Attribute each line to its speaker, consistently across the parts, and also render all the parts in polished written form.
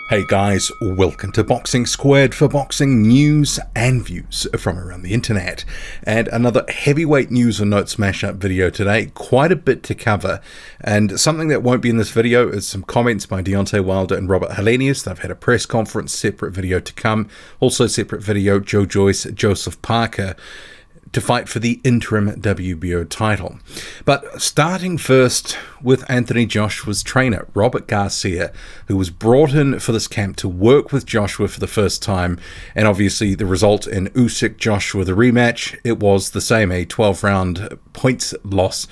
Speaker 1: Hey guys, welcome to Boxing Squared for boxing news and views from around the internet. And another heavyweight news and notes mashup video today. Quite a bit to cover. And something that won't be in this video is some comments by Deontay Wilder and Robert Helenius. They've had a press conference, separate video to come. Also separate video, Joe Joyce, Joseph Parker, to fight for the interim WBO title. But starting first with Anthony Joshua's trainer, Robert Garcia, who was brought in for this camp to work with Joshua for the first time, and obviously the result in Usyk-Joshua, the rematch, it was the same, a 12-round points loss.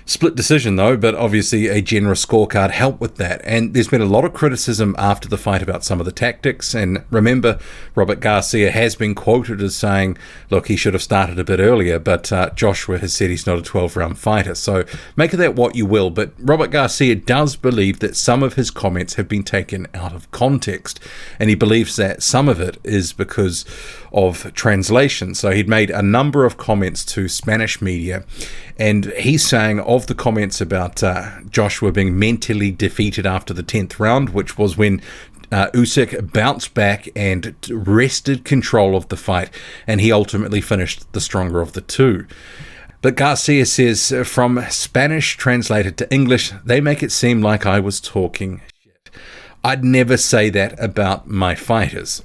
Speaker 1: Split decision though, but obviously a generous scorecard helped with that. And there's been a lot of criticism after the fight about some of the tactics. And remember, Robert Garcia has been quoted as saying, look, he should have started a bit earlier, but Joshua has said he's not a 12-round fighter. So make of that what you will. But Robert Garcia does believe that some of his comments have been taken out of context. And he believes that some of it is because of translation. So he'd made a number of comments to Spanish media, and he's saying of the comments about Joshua being mentally defeated after the 10th round, which was when Usyk bounced back and wrested control of the fight, and he ultimately finished the stronger of the two. But Garcia says, from Spanish translated to English, they make it seem like I was talking shit. I'd never say that about my fighters.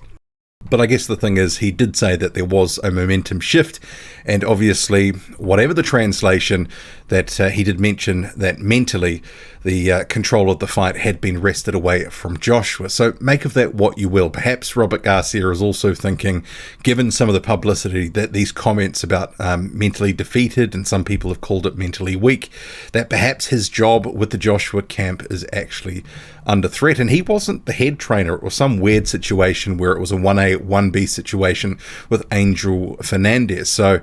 Speaker 1: But I guess the thing is, he did say that there was a momentum shift, and obviously, whatever the translation, that he did mention that mentally the control of the fight had been wrested away from Joshua. So make of that what you will. Perhaps Robert Garcia is also thinking, given some of the publicity that these comments about mentally defeated, and some people have called it mentally weak, that perhaps his job with the Joshua camp is actually under threat. And he wasn't the head trainer. It was some weird situation where it was a 1A, 1B situation with Angel Fernandez. So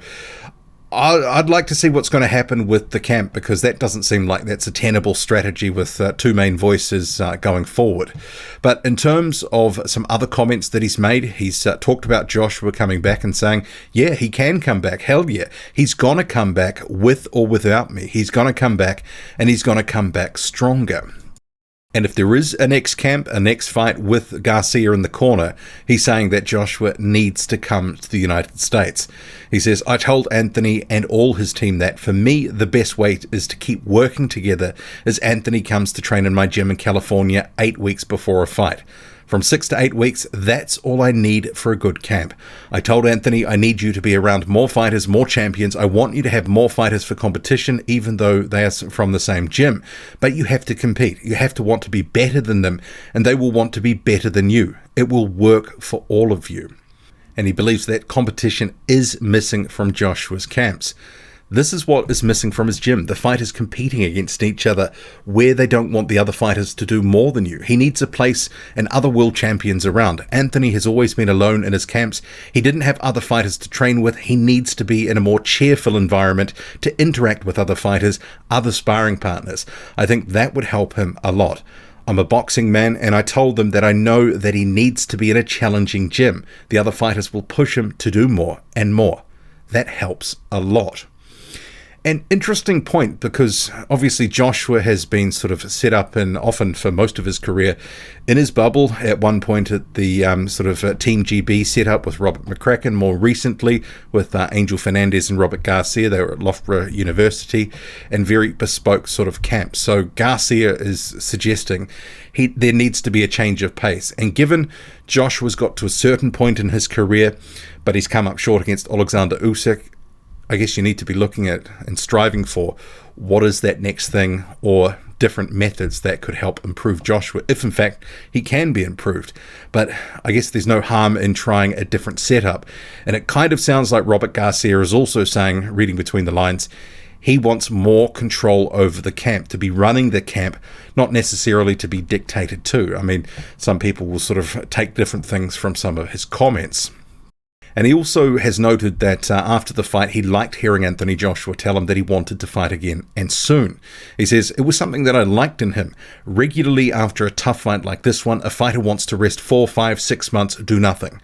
Speaker 1: I'd like to see what's going to happen with the camp, because that doesn't seem like that's a tenable strategy with two main voices going forward. But in terms of some other comments that he's made, he's talked about Joshua coming back and saying, yeah, he can come back. Hell yeah. He's going to come back with or without me. He's going to come back, and he's going to come back stronger. And if there is a next camp, a next fight with Garcia in the corner, he's saying that Joshua needs to come to the United States. He says, I told Anthony and all his team that for me, the best way is to keep working together as Anthony comes to train in my gym in California 8 weeks before a fight. From 6 to 8 weeks, that's all I need for a good camp. I told Anthony, I need you to be around more fighters, more champions. I want you to have more fighters for competition, even though they are from the same gym. But you have to compete. You have to want to be better than them, and they will want to be better than you. It will work for all of you. And he believes that competition is missing from Joshua's camps. This is what is missing from his gym. The fighters competing against each other where they don't want the other fighters to do more than you. He needs a place and other world champions around. Anthony has always been alone in his camps. He didn't have other fighters to train with. He needs to be in a more cheerful environment to interact with other fighters, other sparring partners. I think that would help him a lot. I'm a boxing man, and I told them that I know that he needs to be in a challenging gym. The other fighters will push him to do more and more. That helps a lot. An interesting point, because obviously Joshua has been sort of set up, and often for most of his career, in his bubble. At one point at the Team GB setup with Robert McCracken, more recently with Angel Fernandez and Robert Garcia. They were at Loughborough University, and very bespoke sort of camps. So Garcia is suggesting there needs to be a change of pace. And given Joshua's got to a certain point in his career, but he's come up short against Oleksandr Usyk, I guess you need to be looking at and striving for what is that next thing, or different methods that could help improve Joshua, if in fact he can be improved. But I guess there's no harm in trying a different setup. And it kind of sounds like Robert Garcia is also saying, reading between the lines, he wants more control over the camp, to be running the camp, not necessarily to be dictated to. I mean, some people will sort of take different things from some of his comments. And he also has noted that after the fight, he liked hearing Anthony Joshua tell him that he wanted to fight again, and soon. He says, it was something that I liked in him. Regularly after a tough fight like this one, a fighter wants to rest 4, 5, 6 months, do nothing.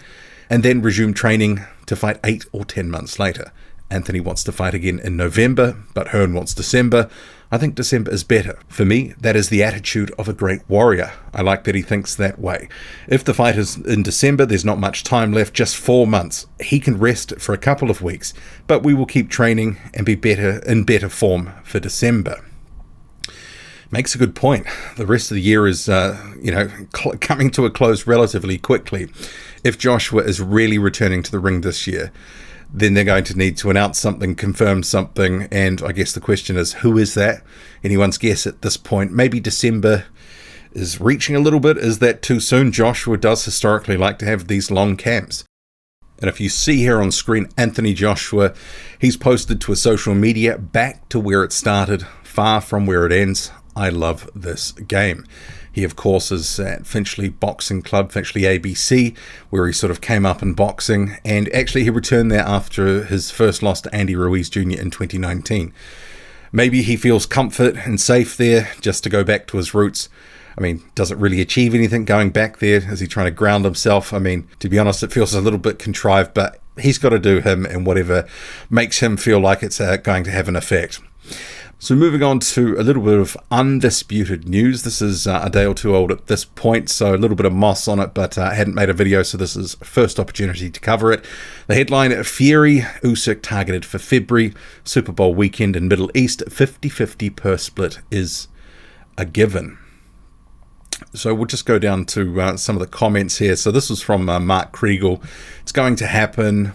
Speaker 1: and then resume training to fight 8 or 10 months later. Anthony wants to fight again in November, but Hearn wants December. I think December is better. For me, that is the attitude of a great warrior. I like that he thinks that way. If the fight is in December, there's not much time left, just 4 months. He can rest for a couple of weeks, but we will keep training and be in better form for December. Makes a good point. The rest of the year is, coming to a close relatively quickly. If Joshua is really returning to the ring this year, then they're going to need to announce something, confirm something, and I guess the question is, who is that? Anyone's guess at this point. Maybe December is reaching a little bit. Is that too soon? Joshua does historically like to have these long camps. And if you see here on screen, Anthony Joshua, he's posted to a social media, back to where it started, far from where it ends. I love this game. He, of course, is at Finchley Boxing Club, Finchley ABC, where he sort of came up in boxing. And actually, he returned there after his first loss to Andy Ruiz Jr. in 2019. Maybe he feels comfort and safe there just to go back to his roots. I mean, doesn't really achieve anything going back there. Is he trying to ground himself? I mean, to be honest, it feels a little bit contrived, but he's got to do him and whatever makes him feel like it's going to have an effect. So moving on to a little bit of undisputed news. This is a day or two old at this point, so a little bit of moss on it, but I hadn't made a video, so this is first opportunity to cover it. The headline, Fury, Usyk targeted for February, Super Bowl weekend in Middle East, 50-50 per split is a given. So we'll just go down to some of the comments here. So this was from Mark Kriegel. It's going to happen.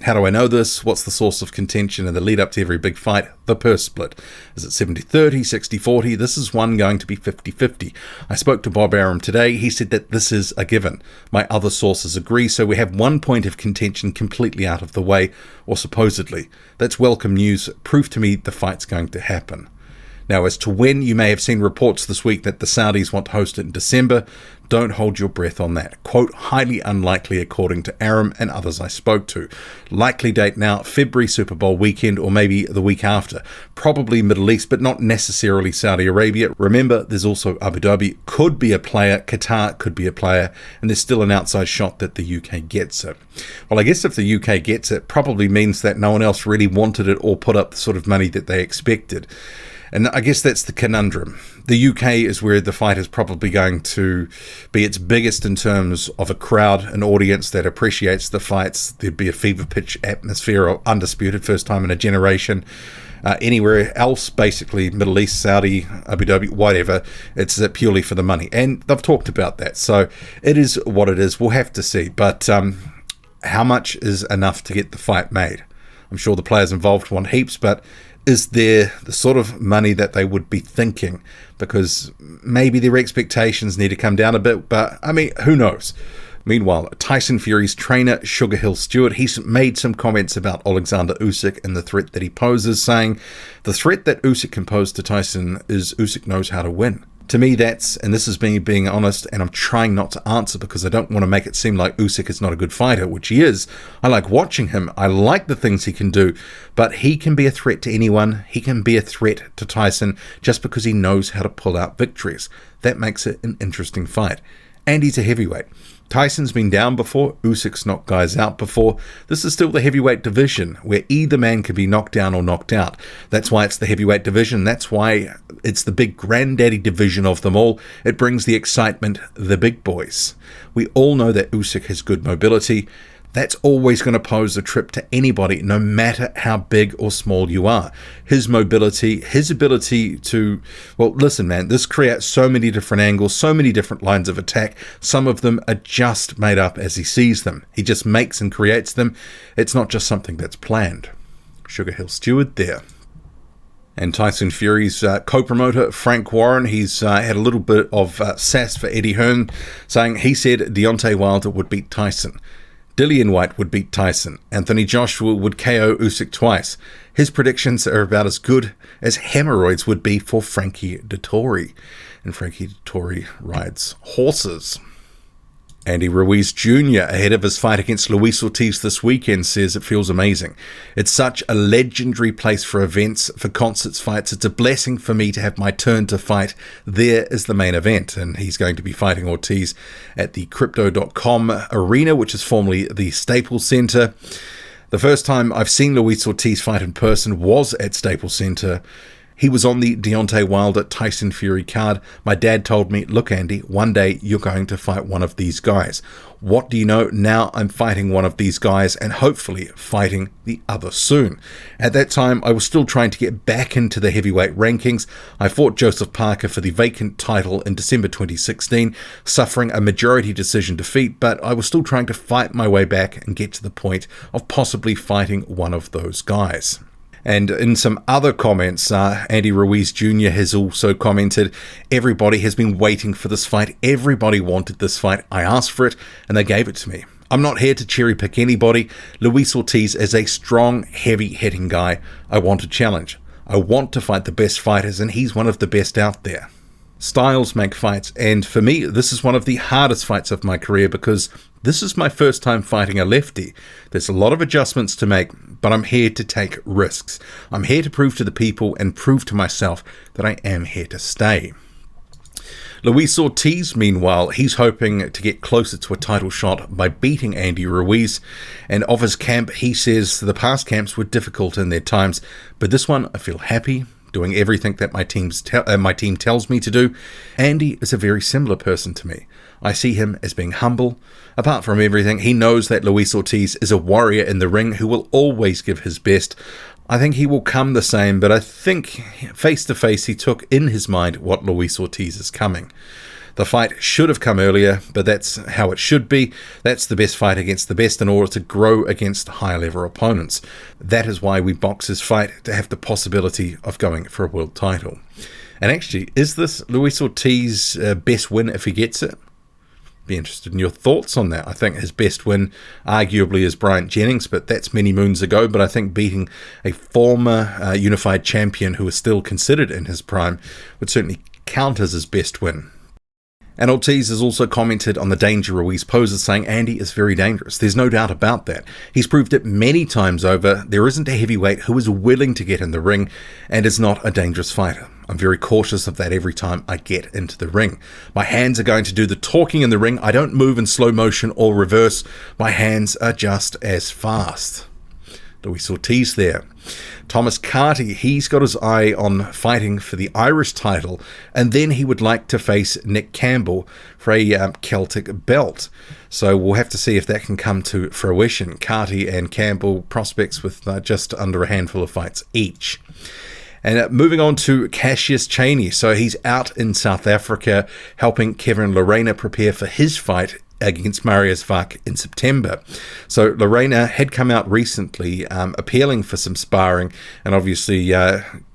Speaker 1: How do I know this? What's the source of contention in the lead up to every big fight? The purse split. Is it 70-30, 60-40? This is one going to be 50-50. I spoke to Bob Arum today. He said that this is a given. My other sources agree, so we have 1 point of contention completely out of the way, or supposedly. That's welcome news. Proof to me the fight's going to happen. Now, as to when, you may have seen reports this week that the Saudis want to host it in December. Don't hold your breath on that. Quote, highly unlikely according to Arum and others I spoke to. Likely date now, February Super Bowl weekend or maybe the week after. Probably Middle East, but not necessarily Saudi Arabia. Remember, there's also Abu Dhabi. Could be a player. Qatar could be a player. And there's still an outside shot that the UK gets it. Well, I guess if the UK gets it, probably means that no one else really wanted it or put up the sort of money that they expected. And I guess that's the conundrum. The UK is where the fight is probably going to be its biggest in terms of a crowd, an audience that appreciates the fights. There'd be a fever pitch atmosphere, or undisputed, first time in a generation. Anywhere else, basically Middle East, Saudi, Abu Dhabi, whatever, it's purely for the money. And they've talked about that. So it is what it is. We'll have to see. But how much is enough to get the fight made? I'm sure the players involved want heaps, but is there the sort of money that they would be thinking? Because maybe their expectations need to come down a bit, but I mean, who knows? Meanwhile, Tyson Fury's trainer, Sugar Hill Stewart, he's made some comments about Oleksandr Usyk and the threat that he poses, saying, the threat that Usyk can pose to Tyson is Usyk knows how to win. To me, that's, and this is me being honest, and I'm trying not to answer because I don't want to make it seem like Usyk is not a good fighter, which he is. I like watching him. I like the things he can do, but he can be a threat to anyone. He can be a threat to Tyson just because he knows how to pull out victories. That makes it an interesting fight. And he's a heavyweight. Tyson's been down before, Usyk's knocked guys out before. This is still the heavyweight division where either man can be knocked down or knocked out. That's why it's the heavyweight division. That's why it's the big granddaddy division of them all. It brings the excitement, the big boys. We all know that Usyk has good mobility. That's always going to pose a trip to anybody, no matter how big or small you are. His mobility, his ability to, well, listen, man, this creates so many different angles, so many different lines of attack. Some of them are just made up as he sees them. He just makes and creates them. It's not just something that's planned. Sugar Hill Stewart there. And Tyson Fury's co-promoter, Frank Warren, he's had a little bit of sass for Eddie Hearn, saying he said Deontay Wilder would beat Tyson. Dillian White would beat Tyson. Anthony Joshua would KO Usyk twice. His predictions are about as good as hemorrhoids would be for Frankie Dettori. And Frankie Dettori rides horses. Andy Ruiz Jr., ahead of his fight against Luis Ortiz this weekend, says it feels amazing. It's such a legendary place for events, for concerts, fights. It's a blessing for me to have my turn to fight. There is the main event, and he's going to be fighting Ortiz at the Crypto.com arena, which is formerly the Staples Center. The first time I've seen Luis Ortiz fight in person was at Staples Center. He was on the Deontay Wilder Tyson Fury card. My dad told me, look, Andy, one day you're going to fight one of these guys. What do you know? Now I'm fighting one of these guys and hopefully fighting the other soon. At that time, I was still trying to get back into the heavyweight rankings. I fought Joseph Parker for the vacant title in December 2016, suffering a majority decision defeat, but I was still trying to fight my way back and get to the point of possibly fighting one of those guys. And in some other comments, Andy Ruiz Jr. has also commented, everybody has been waiting for this fight. Everybody wanted this fight. I asked for it, and they gave it to me. I'm not here to cherry pick anybody. Luis Ortiz is a strong, heavy-hitting guy. I want to challenge. I want to fight the best fighters, and he's one of the best out there. Styles make fights, and for me, this is one of the hardest fights of my career because this is my first time fighting a lefty. There's a lot of adjustments to make, but I'm here to take risks. I'm here to prove to the people and prove to myself that I am here to stay. Luis Ortiz, meanwhile, he's hoping to get closer to a title shot by beating Andy Ruiz. And of his camp, he says the past camps were difficult in their times, but this one I feel happy, doing everything that my team tells me to do. Andy is a very similar person to me. I see him as being humble. Apart from everything, he knows that Luis Ortiz is a warrior in the ring who will always give his best. I think he will come the same, but I think face to face he took in his mind what Luis Ortiz is coming. The fight should have come earlier, but that's how it should be. That's the best fight against the best in order to grow against higher level opponents. That is why we boxers fight, to have the possibility of going for a world title. And actually, is this Luis Ortiz's best win if he gets it? Be interested in your thoughts on that. I think his best win arguably is Bryant Jennings, but that's many moons ago. But I think beating a former unified champion who is still considered in his prime would certainly count as his best win. And Ortiz has also commented on the danger Ruiz poses, saying Andy is very dangerous. There's no doubt about that. He's proved it many times over. There isn't a heavyweight who is willing to get in the ring and is not a dangerous fighter. I'm very cautious of that every time I get into the ring. My hands are going to do the talking in the ring. I don't move in slow motion or reverse. My hands are just as fast. Luis Ortiz there. Thomas Carty, he's got his eye on fighting for the Irish title, and then he would like to face Nick Campbell for a Celtic belt. So we'll have to see if that can come to fruition. Carty and Campbell prospects with just under a handful of fights each. And moving on to Cassius Cheeney. So he's out in South Africa helping Kevin Lerena prepare for his fight against Mariusz Wach in September. So Lerena had come out recently appealing for some sparring, and obviously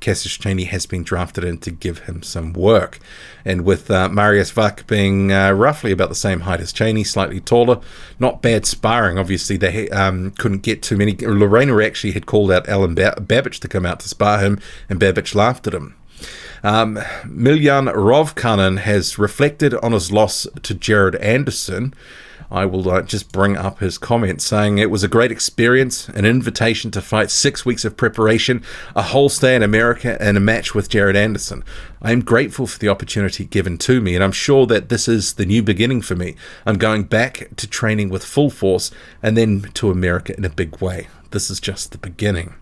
Speaker 1: Cassius Cheeney has been drafted in to give him some work. And with Mariusz Wach being roughly about the same height as Chaney, slightly taller, not bad sparring. Obviously they couldn't get too many. Lerena actually had called out Alan Babic to come out to spar him, and Babic laughed at him. Miljan Rovcanin has reflected on his loss to Jared Anderson. I will just bring up his comment saying it was a great experience, an invitation to fight, 6 weeks of preparation, a whole stay in America, and a match with Jared Anderson. I am grateful for the opportunity given to me, and I'm sure that this is the new beginning for me. I'm going back to training with full force and then to America in a big way. This is just the beginning.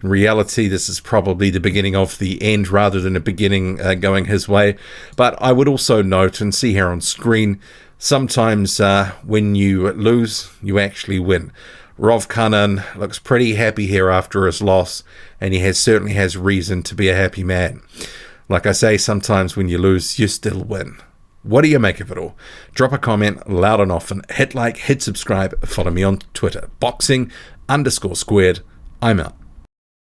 Speaker 1: In reality, this is probably the beginning of the end rather than a beginning going his way. But I would also note and see here on screen, sometimes when you lose, you actually win. Rovcanin looks pretty happy here after his loss, and he certainly has reason to be a happy man. Like I say, sometimes when you lose, you still win. What do you make of it all? Drop a comment loud and often. Hit like, hit subscribe, follow me on Twitter. Boxing_squared. I'm out.